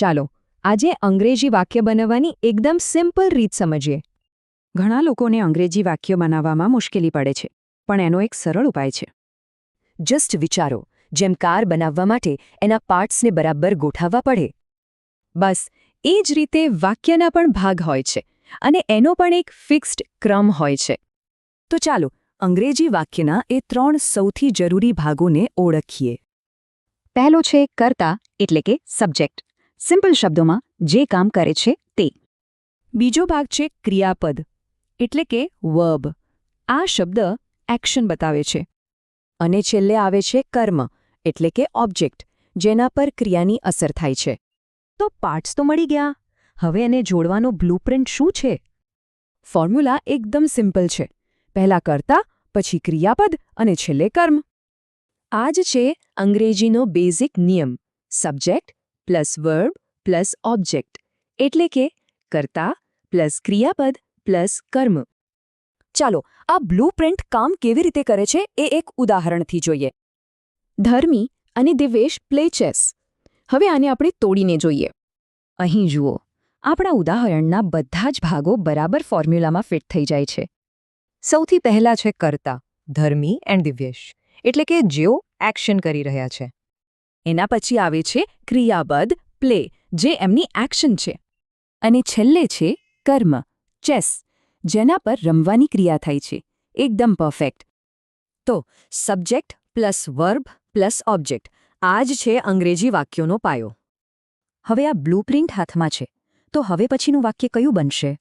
ચાલો આજે અંગ્રેજી વાક્ય બનાવવાની એકદમ સિમ્પલ રીત સમજીએ. ઘણા લોકોને અંગ્રેજી વાક્ય બનાવવામાં મુશ્કેલી પડે છે, પણ એનો એક સરળ ઉપાય છે. જસ્ટ વિચારો, જેમ કાર બનાવવા માટે એના પાર્ટ્સને બરાબર ગોઠવવા પડે. બસ એ જ રીતે વાક્યના પણ ભાગ હોય છે અને એનો પણ એક ફિક્સ્ડ ક્રમ હોય છે. તો ચાલો અંગ્રેજી વાક્યના એ 3 સૌથી જરૂરી ભાગોને ઓળખીએ. પહેલો છે કર્તા એટલે કે સબ્જેક્ટ, સિમ્પલ શબ્દોમાં જે કામ કરે છે તે. બીજો ભાગ છે ક્રિયાપદ એટલે કે વર્બ. આ શબ્દ એક્શન બતાવે છે. અને છેલ્લે આવે છે કર્મ એટલે કે ઓબ્જેક્ટ, જેના પર ક્રિયાની અસર થાય છે. તો પાર્ટ્સ તો મળી ગયા. હવે એને જોડવાનો બ્લુપ્રિન્ટ શું છે? ફોર્મ્યુલા એકદમ સિમ્પલ છે. પહેલા કર્તા, પછી ક્રિયાપદ અને છેલ્લે કર્મ. આ જ છે અંગ્રેજીનો બેઝિક નિયમ. Subject plus verb plus object એટલે કે કર્તા પ્લસ ક્રિયાપદ પ્લસ કર્મ. ચાલો આ બ્લુપ્રિન્ટ કામ કેવી રીતે કરે છે એ એક ઉદાહરણથી જોઈએ. ધર્મી અને દિવેશ પ્લે ચેસ. હવે આને આપણે તોડીને જોઈએ. અહીં જુઓ, આપણા ઉદાહરણના બધા જ ભાગો બરાબર ફોર્મ્યુલામાં ફિટ થઈ જાય છે. સૌથી પહેલા છે કર્તા, ધર્મી એન્ડ દિવ્યેશ, એટલે કે જેઓ એક્શન કરી રહ્યા છે. એના પછી આવે છે ક્રિયાપદ પ્લે, જે એમની એક્શન છે. અને છેલ્લે છે કર્મ, ચેસ, જેના પર રમવાની ક્રિયા થાય છે. એકદમ પરફેક્ટ. તો subject plus verb plus object, આ જ છે અંગ્રેજી વાક્યોનો પાયો. હવે આ બ્લુપ્રિન્ટ હાથમાં છે, તો હવે પછીનું વાક્ય કયું બનશે?